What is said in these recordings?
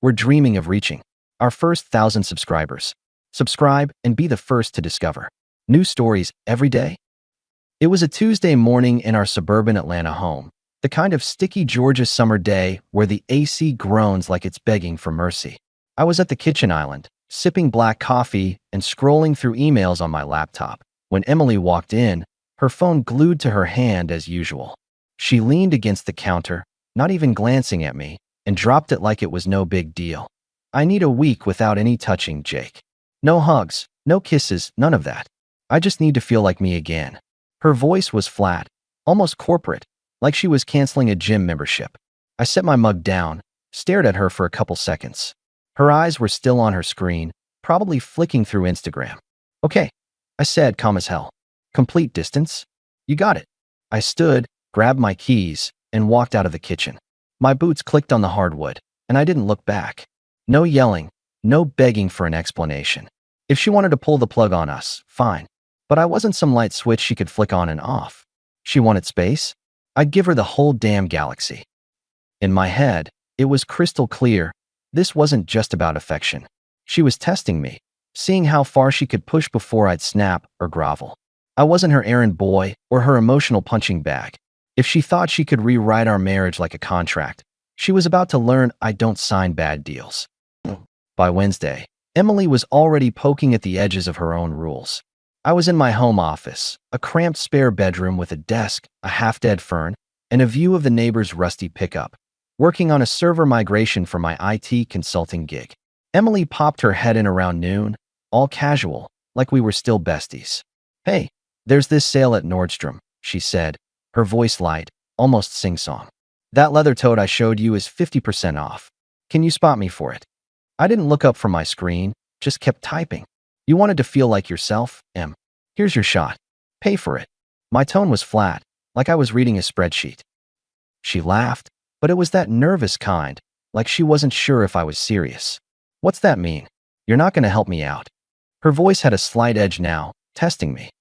we're dreaming of reaching our first 1,000 subscribers. Subscribe and be the first to discover new stories every day. It was a Tuesday morning in our suburban Atlanta home, the kind of sticky Georgia summer day where the AC groans like it's begging for mercy. I was at the kitchen island, sipping black coffee and scrolling through emails on my laptop, when Emily walked in, her phone glued to her hand as usual. She leaned against the counter, not even glancing at me, and dropped it like it was no big deal. I need a week without any touching, Jake. No hugs, no kisses, none of that. I just need to feel like me again. Her voice was flat, almost corporate, like she was canceling a gym membership. I set my mug down, stared at her for a couple seconds. Her eyes were still on her screen, probably flicking through Instagram. Okay, I said, calm as hell. Complete distance? You got it. I stood, grabbed my keys, and walked out of the kitchen. My boots clicked on the hardwood, and I didn't look back. No yelling, no begging for an explanation. If she wanted to pull the plug on us, fine. But I wasn't some light switch she could flick on and off. She wanted space? I'd give her the whole damn galaxy. In my head, it was crystal clear. This wasn't just about affection. She was testing me, seeing how far she could push before I'd snap or grovel. I wasn't her errand boy or her emotional punching bag. If she thought she could rewrite our marriage like a contract, she was about to learn I don't sign bad deals. By Wednesday, Emily was already poking at the edges of her own rules. I was in my home office, a cramped spare bedroom with a desk, a half-dead fern, and a view of the neighbor's rusty pickup, working on a server migration for my IT consulting gig. Emily popped her head in around noon, all casual, like we were still besties. Hey, there's this sale at Nordstrom, she said, her voice light, almost sing-song. That leather tote I showed you is 50% off. Can you spot me for it? I didn't look up from my screen, just kept typing. You wanted to feel like yourself, Em. Here's your shot. Pay for it. My tone was flat, like I was reading a spreadsheet. She laughed, but it was that nervous kind, like she wasn't sure if I was serious. What's that mean? You're not going to help me out. Her voice had a slight edge now, testing me.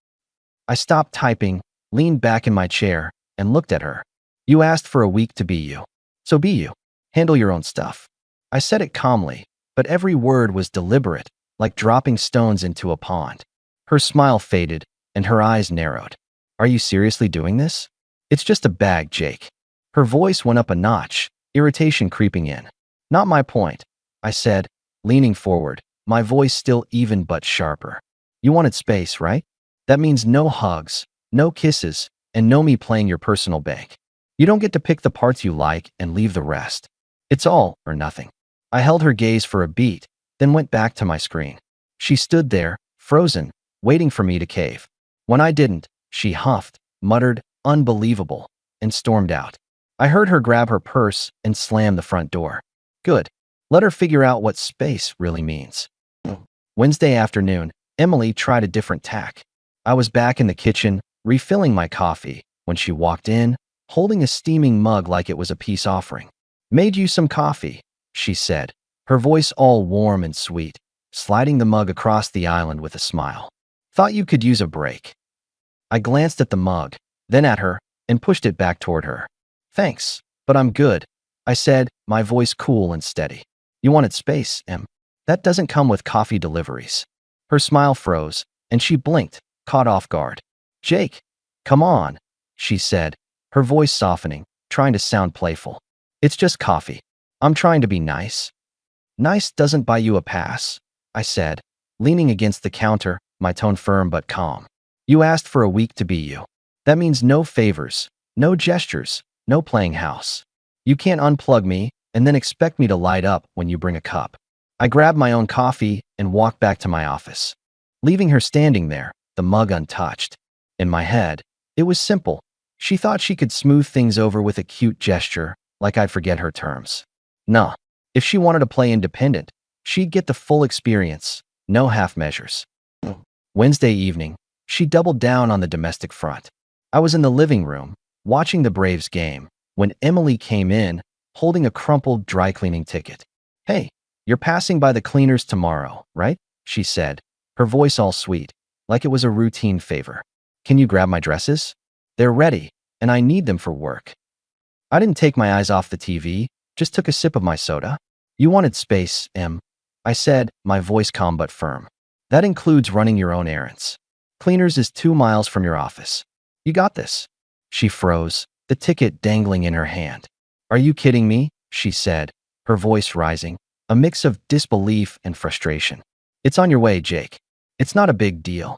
I stopped typing, leaned back in my chair, and looked at her. You asked for a week to be you. So be you. Handle your own stuff. I said it calmly, but every word was deliberate, like dropping stones into a pond. Her smile faded, and her eyes narrowed. Are you seriously doing this? It's just a bag, Jake. Her voice went up a notch, irritation creeping in. Not my point, I said, leaning forward, my voice still even but sharper. You wanted space, right? That means no hugs, no kisses, and no me playing your personal bank. You don't get to pick the parts you like and leave the rest. It's all or nothing. I held her gaze for a beat, then went back to my screen. She stood there, frozen, waiting for me to cave. When I didn't, she huffed, muttered, unbelievable, and stormed out. I heard her grab her purse and slam the front door. Good. Let her figure out what space really means. Wednesday afternoon, Emily tried a different tack. I was back in the kitchen, refilling my coffee, when she walked in, holding a steaming mug like it was a peace offering. Made you some coffee, she said, her voice all warm and sweet, sliding the mug across the island with a smile. Thought you could use a break. I glanced at the mug, then at her, and pushed it back toward her. Thanks, but I'm good, I said, my voice cool and steady. You wanted space, Em. That doesn't come with coffee deliveries. Her smile froze, and she blinked, caught off guard. Jake, come on, she said, her voice softening, trying to sound playful. It's just coffee. I'm trying to be nice. Nice doesn't buy you a pass, I said, leaning against the counter, my tone firm but calm. You asked for a week to be you. That means no favors, no gestures, no playing house. You can't unplug me and then expect me to light up when you bring a cup. I grabbed my own coffee and walked back to my office, leaving her standing there, the mug untouched. In my head, it was simple. She thought she could smooth things over with a cute gesture, like I'd forget her terms. Nah, if she wanted to play independent, she'd get the full experience, no half measures. Wednesday evening, she doubled down on the domestic front. I was in the living room, watching the Braves game, when Emily came in, holding a crumpled dry cleaning ticket. Hey, you're passing by the cleaners tomorrow, right? She said, her voice all sweet, like it was a routine favor. Can you grab my dresses? They're ready, and I need them for work. I didn't take my eyes off the TV, just took a sip of my soda. You wanted space, Em. I said, my voice calm but firm. That includes running your own errands. Cleaners is 2 miles from your office. You got this. She froze, the ticket dangling in her hand. Are you kidding me? She said, her voice rising, a mix of disbelief and frustration. It's on your way, Jake. It's not a big deal.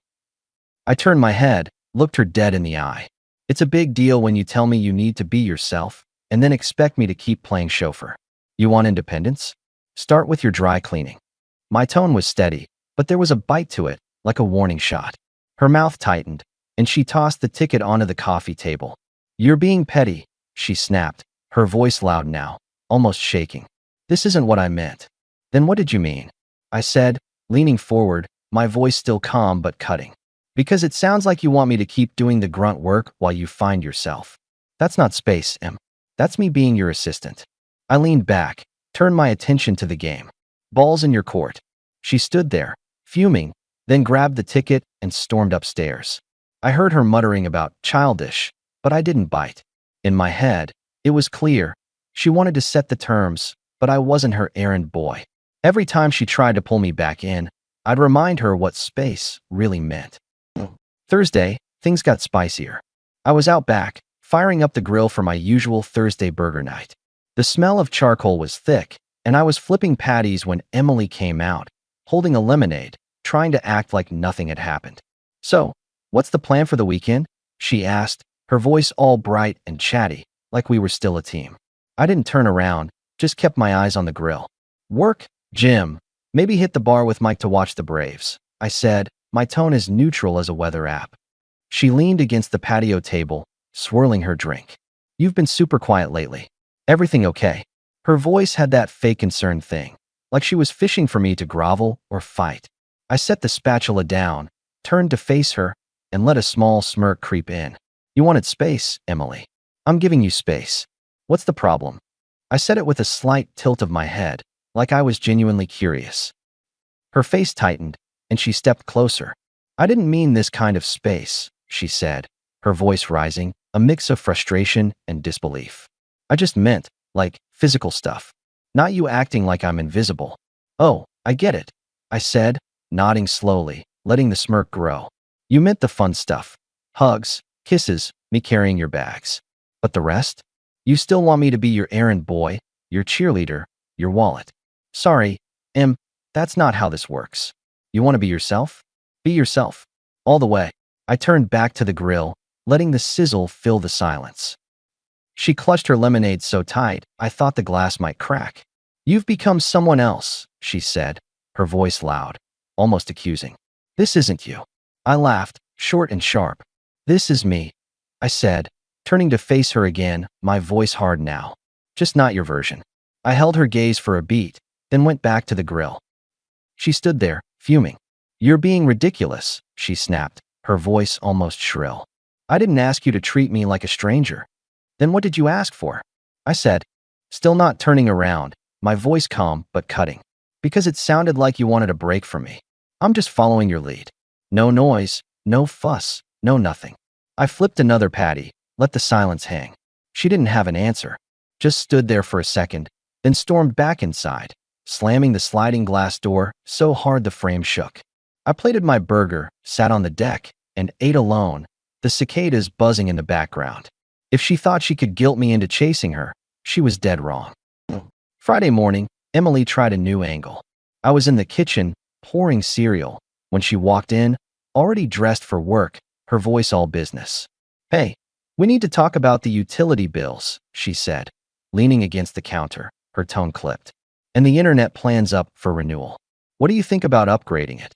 I turned my head, looked her dead in the eye. It's a big deal when you tell me you need to be yourself and then expect me to keep playing chauffeur. You want independence? Start with your dry cleaning. My tone was steady, but there was a bite to it, like a warning shot. Her mouth tightened, and she tossed the ticket onto the coffee table. You're being petty, she snapped, her voice loud now, almost shaking. This isn't what I meant. Then what did you mean? I said, leaning forward, my voice still calm but cutting. Because it sounds like you want me to keep doing the grunt work while you find yourself. That's not space, Em. That's me being your assistant. I leaned back, turned my attention to the game. Ball's in your court. She stood there, fuming, then grabbed the ticket and stormed upstairs. I heard her muttering about childish, but I didn't bite. In my head, it was clear. She wanted to set the terms, but I wasn't her errand boy. Every time she tried to pull me back in, I'd remind her what space really meant. Thursday, things got spicier. I was out back, firing up the grill for my usual Thursday burger night. The smell of charcoal was thick, and I was flipping patties when Emily came out, holding a lemonade, trying to act like nothing had happened. So, what's the plan for the weekend? She asked, her voice all bright and chatty, like we were still a team. I didn't turn around, just kept my eyes on the grill. Work, gym, maybe hit the bar with Mike to watch the Braves, I said, my tone as neutral as a weather app. She leaned against the patio table, swirling her drink. You've been super quiet lately. Everything okay? Her voice had that fake concerned thing, like she was fishing for me to grovel or fight. I set the spatula down, turned to face her, and let a small smirk creep in. You wanted space, Emily. I'm giving you space. What's the problem? I said it with a slight tilt of my head, like I was genuinely curious. Her face tightened, and she stepped closer. I didn't mean this kind of space, she said, her voice rising, a mix of frustration and disbelief. I just meant, like, physical stuff. Not you acting like I'm invisible. Oh, I get it, I said, nodding slowly, letting the smirk grow. You meant the fun stuff. Hugs, kisses, me carrying your bags. But the rest? You still want me to be your errand boy, your cheerleader, your wallet. Sorry, Em, that's not how this works. You want to be yourself? Be yourself. All the way. I turned back to the grill, letting the sizzle fill the silence. She clutched her lemonade so tight, I thought the glass might crack. You've become someone else, she said, her voice loud, almost accusing. This isn't you. I laughed, short and sharp. This is me, I said, turning to face her again, my voice hard now. Just not your version. I held her gaze for a beat, then went back to the grill. She stood there, fuming. You're being ridiculous, she snapped, her voice almost shrill. I didn't ask you to treat me like a stranger. Then what did you ask for? I said, still not turning around, my voice calm but cutting. Because it sounded like you wanted a break from me. I'm just following your lead. No noise, no fuss, no nothing. I flipped another patty, let the silence hang. She didn't have an answer, just stood there for a second, then stormed back inside, slamming the sliding glass door so hard the frame shook. I plated my burger, sat on the deck, and ate alone, the cicadas buzzing in the background. If she thought she could guilt me into chasing her, she was dead wrong. Friday morning, Emily tried a new angle. I was in the kitchen, pouring cereal, when she walked in, already dressed for work, her voice all business. Hey, we need to talk about the utility bills, she said, leaning against the counter, her tone clipped. And the internet plan's up for renewal. What do you think about upgrading it?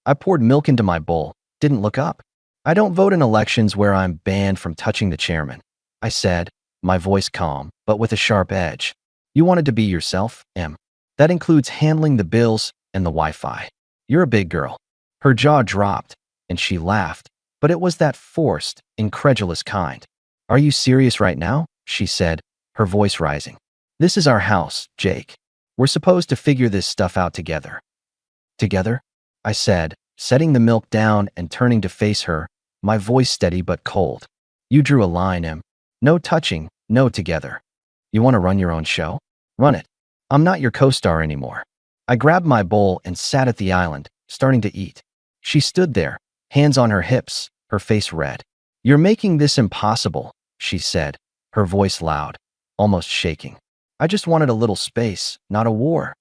I poured milk into my bowl, didn't look up. I don't vote in elections where I'm banned from touching the chairman, I said, my voice calm, but with a sharp edge. You wanted to be yourself, Em. That includes handling the bills and the Wi-Fi. You're a big girl. Her jaw dropped, and she laughed, but it was that forced, incredulous kind. Are you serious right now? She said, her voice rising. This is our house, Jake. We're supposed to figure this stuff out together. Together? I said, setting the milk down and turning to face her, my voice steady but cold. You drew a line, Em. No touching, no together. You want to run your own show? Run it. I'm not your co-star anymore. I grabbed my bowl and sat at the island, starting to eat. She stood there, hands on her hips, her face red. You're making this impossible, she said, her voice loud, almost shaking. I just wanted a little space, not a war.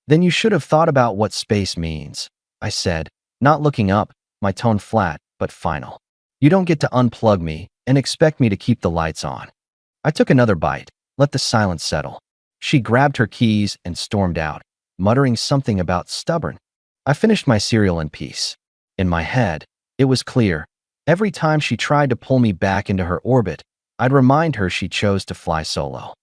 Then you should have thought about what space means, I said, not looking up, my tone flat but final. You don't get to unplug me and expect me to keep the lights on. I took another bite, let the silence settle. She grabbed her keys and stormed out, muttering something about stubborn. I finished my cereal in peace. In my head, it was clear. Every time she tried to pull me back into her orbit, I'd remind her she chose to fly solo.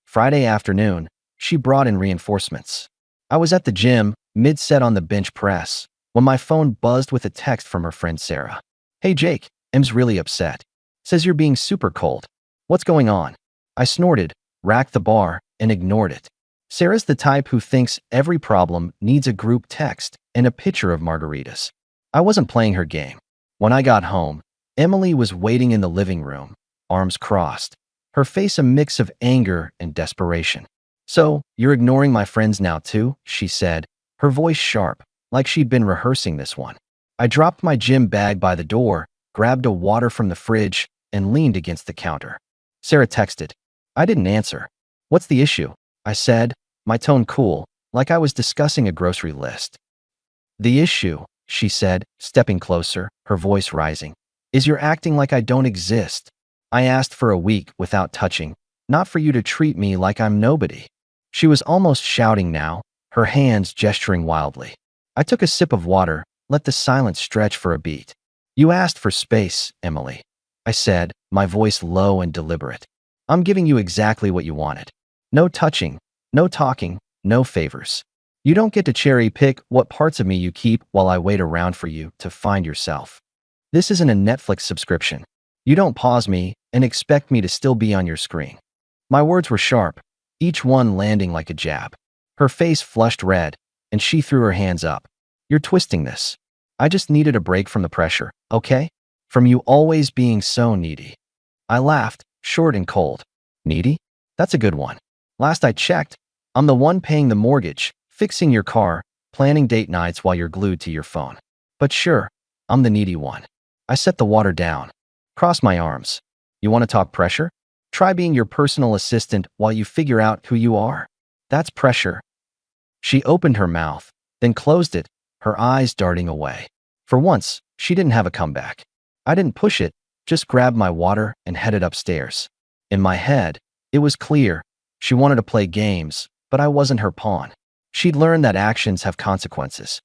Friday afternoon, she brought in reinforcements. I was at the gym, mid-set on the bench press, when my phone buzzed with a text from her friend Sarah. Hey Jake, Em's really upset. Says you're being super cold. What's going on? I snorted, racked the bar, and ignored it. Sarah's the type who thinks every problem needs a group text and a picture of margaritas. I wasn't playing her game. When I got home, Emily was waiting in the living room, arms crossed, her face a mix of anger and desperation. So, you're ignoring my friends now too, she said, her voice sharp, like she'd been rehearsing this one. I dropped my gym bag by the door, grabbed a water from the fridge, and leaned against the counter. Sarah texted. I didn't answer. What's the issue? I said, my tone cool, like I was discussing a grocery list. The issue, she said, stepping closer, her voice rising, is you're acting like I don't exist. I asked for a week without touching, not for you to treat me like I'm nobody. She was almost shouting now, her hands gesturing wildly. I took a sip of water, let the silence stretch for a beat. You asked for space, Emily. I said, my voice low and deliberate. I'm giving you exactly what you wanted. No touching, no talking, no favors. You don't get to cherry pick what parts of me you keep while I wait around for you to find yourself. This isn't a Netflix subscription. You don't pause me and expect me to still be on your screen. My words were sharp, each one landing like a jab. Her face flushed red, and she threw her hands up. You're twisting this. I just needed a break from the pressure, okay? From you always being so needy. I laughed, short and cold. Needy? That's a good one. Last I checked, I'm the one paying the mortgage, fixing your car, planning date nights while you're glued to your phone. But sure, I'm the needy one. I set the water down. Cross my arms. You want to talk pressure? Try being your personal assistant while you figure out who you are. That's pressure. She opened her mouth, then closed it, her eyes darting away. For once, she didn't have a comeback. I didn't push it, just grabbed my water and headed upstairs. In my head, it was clear. She wanted to play games, but I wasn't her pawn. She'd learned that actions have consequences.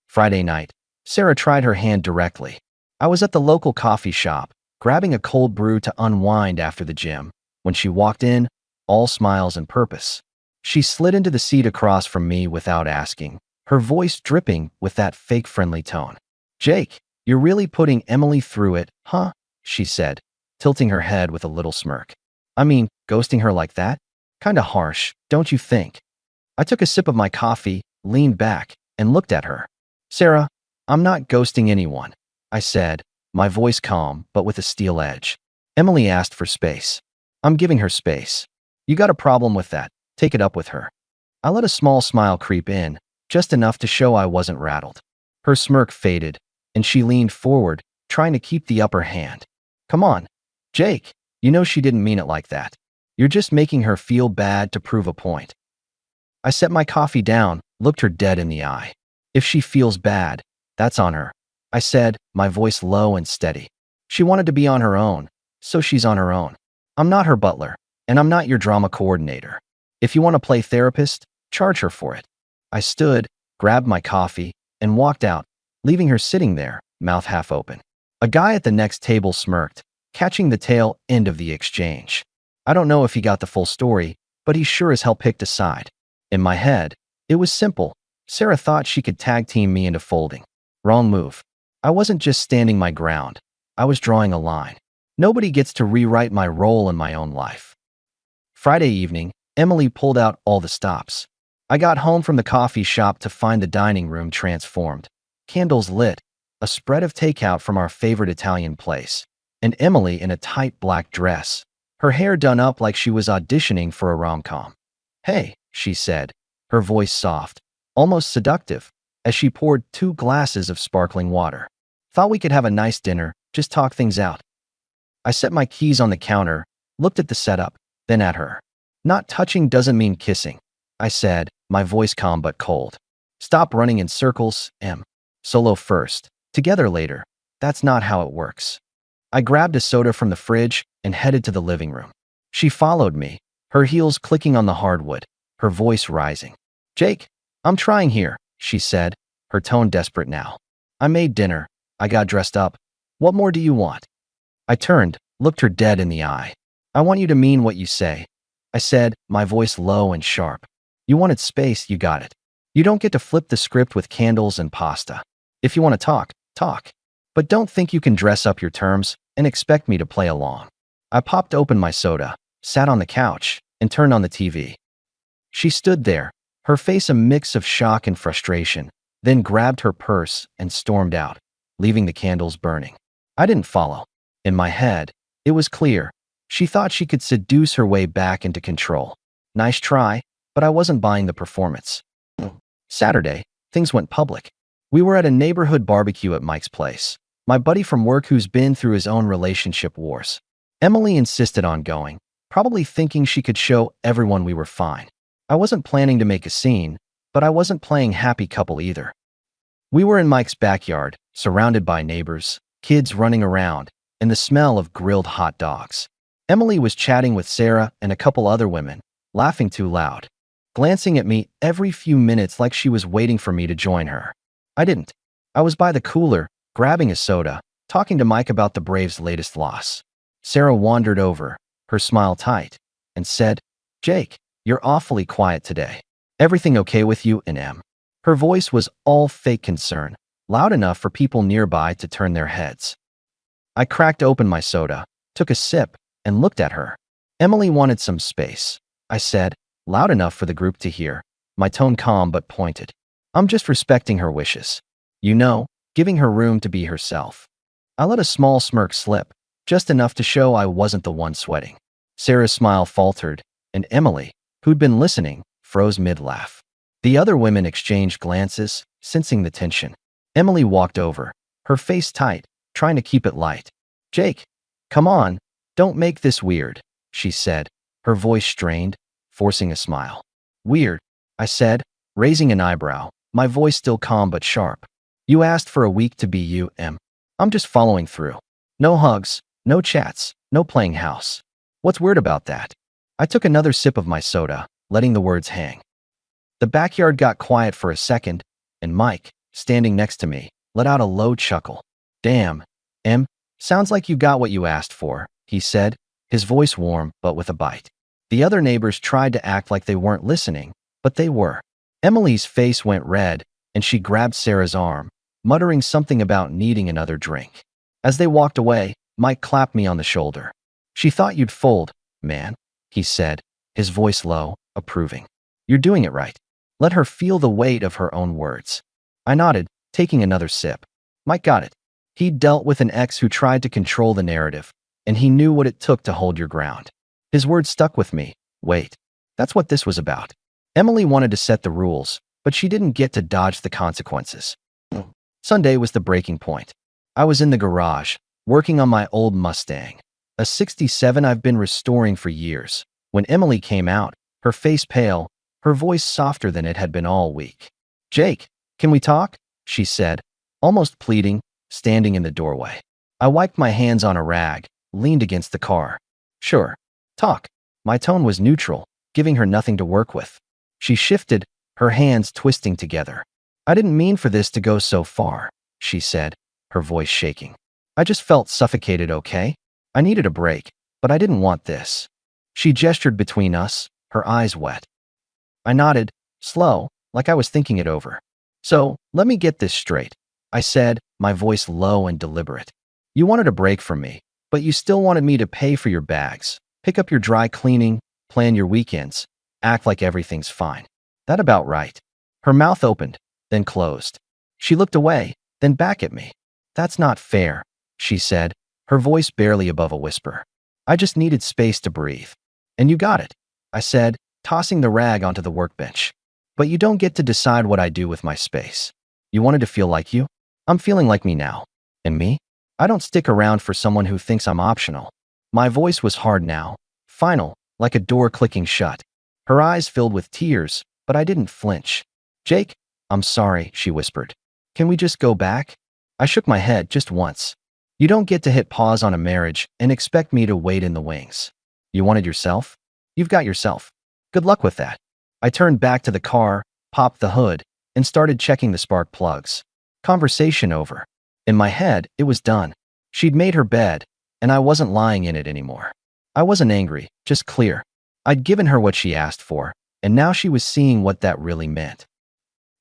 Friday night, Sarah tried her hand directly. I was at the local coffee shop, grabbing a cold brew to unwind after the gym, when she walked in, all smiles and purpose. She slid into the seat across from me without asking, her voice dripping with that fake friendly tone. Jake, you're really putting Emily through it, huh? She said, tilting her head with a little smirk. I mean, ghosting her like that? Kinda harsh, don't you think? I took a sip of my coffee, leaned back, and looked at her. Sarah, I'm not ghosting anyone, I said, my voice calm but with a steel edge. Emily asked for space. I'm giving her space. You got a problem with that, take it up with her. I let a small smile creep in, just enough to show I wasn't rattled. Her smirk faded, and she leaned forward, trying to keep the upper hand. Come on, Jake, you know she didn't mean it like that. You're just making her feel bad to prove a point. I set my coffee down, looked her dead in the eye. If she feels bad, that's on her, I said, my voice low and steady. She wanted to be on her own, so she's on her own. I'm not her butler, and I'm not your drama coordinator. If you want to play therapist, charge her for it. I stood, grabbed my coffee, and walked out, leaving her sitting there, mouth half open. A guy at the next table smirked, catching the tail end of the exchange. I don't know if he got the full story, but he sure as hell picked a side. In my head, it was simple. Sarah thought she could tag team me into folding. Wrong move. I wasn't just standing my ground. I was drawing a line. Nobody gets to rewrite my role in my own life. Friday evening, Emily pulled out all the stops. I got home from the coffee shop to find the dining room transformed. Candles lit, a spread of takeout from our favorite Italian place, and Emily in a tight black dress, her hair done up like she was auditioning for a rom-com. Hey, she said, her voice soft, almost seductive, as she poured 2 glasses of sparkling water. Thought we could have a nice dinner, just talk things out. I set my keys on the counter, looked at the setup, then at her. Not touching doesn't mean kissing, I said, my voice calm but cold. Stop running in circles, Em. Solo first, together later. That's not how it works. I grabbed a soda from the fridge and headed to the living room. She followed me, her heels clicking on the hardwood, her voice rising. Jake, I'm trying here, she said, her tone desperate now. I made dinner. I got dressed up. What more do you want? I turned, looked her dead in the eye. I want you to mean what you say, I said, my voice low and sharp. You wanted space, you got it. You don't get to flip the script with candles and pasta. If you want to talk, talk. But don't think you can dress up your terms and expect me to play along. I popped open my soda, sat on the couch, and turned on the TV. She stood there, her face a mix of shock and frustration, then grabbed her purse and stormed out, leaving the candles burning. I didn't follow. In my head, it was clear. She thought she could seduce her way back into control. Nice try, but I wasn't buying the performance. Saturday, things went public. We were at a neighborhood barbecue at Mike's place, my buddy from work who's been through his own relationship wars. Emily insisted on going, probably thinking she could show everyone we were fine. I wasn't planning to make a scene, but I wasn't playing happy couple either. We were in Mike's backyard, surrounded by neighbors, kids running around, and the smell of grilled hot dogs. Emily was chatting with Sarah and a couple other women, laughing too loud, glancing at me every few minutes like she was waiting for me to join her. I didn't. I was by the cooler, grabbing a soda, talking to Mike about the Braves' latest loss. Sarah wandered over, her smile tight, and said, Jake, you're awfully quiet today. Everything okay with you and Em? Her voice was all fake concern, loud enough for people nearby to turn their heads. I cracked open my soda, took a sip, and looked at her. Emily wanted some space, I said, loud enough for the group to hear, my tone calm but pointed. I'm just respecting her wishes. You know, giving her room to be herself. I let a small smirk slip, just enough to show I wasn't the one sweating. Sarah's smile faltered, and Emily, who'd been listening, froze mid-laugh. The other women exchanged glances, sensing the tension. Emily walked over, her face tight, trying to keep it light. Jake, come on, don't make this weird, she said, her voice strained, forcing a smile. Weird, I said, raising an eyebrow, my voice still calm but sharp. You asked for a week to be you, Em. I'm just following through. No hugs, no chats, no playing house. What's weird about that? I took another sip of my soda, letting the words hang. The backyard got quiet for a second, and Mike, standing next to me, let out a low chuckle. Damn, Em, sounds like you got what you asked for, he said, his voice warm but with a bite. The other neighbors tried to act like they weren't listening, but they were. Emily's face went red, and she grabbed Sarah's arm, muttering something about needing another drink. As they walked away, Mike clapped me on the shoulder. She thought you'd fold, man, he said, his voice low, approving. You're doing it right. Let her feel the weight of her own words. I nodded, taking another sip. Mike got it. He'd dealt with an ex who tried to control the narrative, and he knew what it took to hold your ground. His words stuck with me. Wait, that's what this was about. Emily wanted to set the rules, but she didn't get to dodge the consequences. Sunday was the breaking point. I was in the garage, working on my old Mustang, a 67 I've been restoring for years, when Emily came out, her face pale, her voice softer than it had been all week. Jake, can we talk? She said, almost pleading, standing in the doorway. I wiped my hands on a rag, leaned against the car. Sure. Talk. My tone was neutral, giving her nothing to work with. She shifted, her hands twisting together. I didn't mean for this to go so far, she said, her voice shaking. I just felt suffocated, okay? I needed a break, but I didn't want this. She gestured between us, her eyes wet. I nodded, slow, like I was thinking it over. So, let me get this straight, I said, my voice low and deliberate. You wanted a break from me, but you still wanted me to pay for your bags, pick up your dry cleaning, plan your weekends, act like everything's fine. That about right. Her mouth opened, then closed. She looked away, then back at me. That's not fair, she said, her voice barely above a whisper. I just needed space to breathe. And you got it, I said, tossing the rag onto the workbench. But you don't get to decide what I do with my space. You wanted to feel like you? I'm feeling like me now. And me? I don't stick around for someone who thinks I'm optional. My voice was hard now, final, like a door clicking shut. Her eyes filled with tears, but I didn't flinch. Jake, I'm sorry, she whispered. Can we just go back? I shook my head just once. You don't get to hit pause on a marriage and expect me to wait in the wings. You wanted yourself? You've got yourself. Good luck with that. I turned back to the car, popped the hood, and started checking the spark plugs. Conversation over. In my head, it was done. She'd made her bed, and I wasn't lying in it anymore. I wasn't angry, just clear. I'd given her what she asked for, and now she was seeing what that really meant.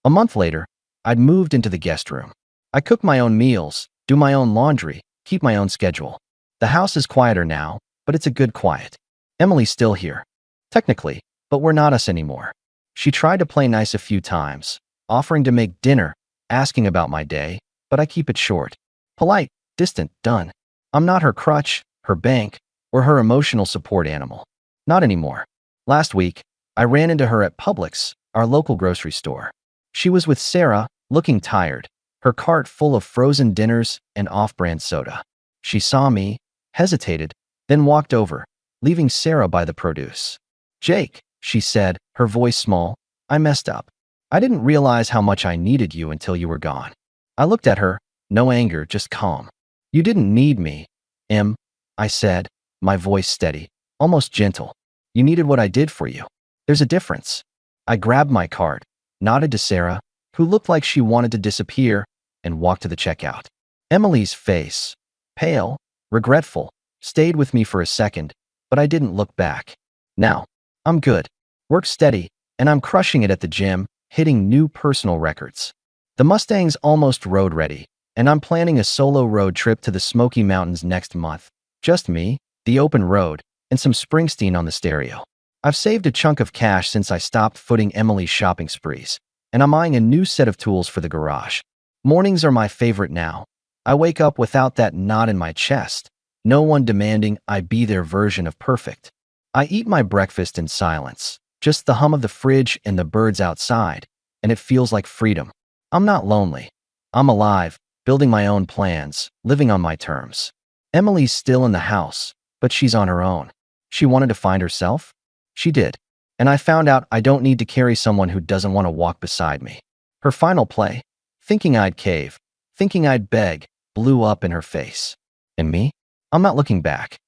A month later, I'd moved into the guest room. I cook my own meals, do my own laundry, keep my own schedule. The house is quieter now, but it's a good quiet. Emily's still here. Technically, but we're not us anymore. She tried to play nice a few times, offering to make dinner, asking about my day, but I keep it short. Polite, distant, done. I'm not her crutch, her bank, or her emotional support animal. Not anymore. Last week, I ran into her at Publix, our local grocery store. She was with Sarah, looking tired, her cart full of frozen dinners and off-brand soda. She saw me, hesitated, then walked over, leaving Sarah by the produce. Jake, she said, her voice small, I messed up. I didn't realize how much I needed you until you were gone. I looked at her, no anger, just calm. You didn't need me, Em, I said, my voice steady, almost gentle. You needed what I did for you. There's a difference. I grabbed my card, nodded to Sarah, who looked like she wanted to disappear, and walked to the checkout. Emily's face, pale, regretful, stayed with me for a second, but I didn't look back. Now, I'm good. Work steady, and I'm crushing it at the gym, hitting new personal records. The Mustang's almost road ready, and I'm planning a solo road trip to the Smoky Mountains next month. Just me, the open road, and some Springsteen on the stereo. I've saved a chunk of cash since I stopped footing Emily's shopping sprees, and I'm eyeing a new set of tools for the garage. Mornings are my favorite now. I wake up without that knot in my chest, no one demanding I be their version of perfect. I eat my breakfast in silence, just the hum of the fridge and the birds outside, and it feels like freedom. I'm not lonely. I'm alive, building my own plans, living on my terms. Emily's still in the house, but she's on her own. She wanted to find herself? She did. And I found out I don't need to carry someone who doesn't want to walk beside me. Her final play, thinking I'd cave, thinking I'd beg, blew up in her face. And me? I'm not looking back.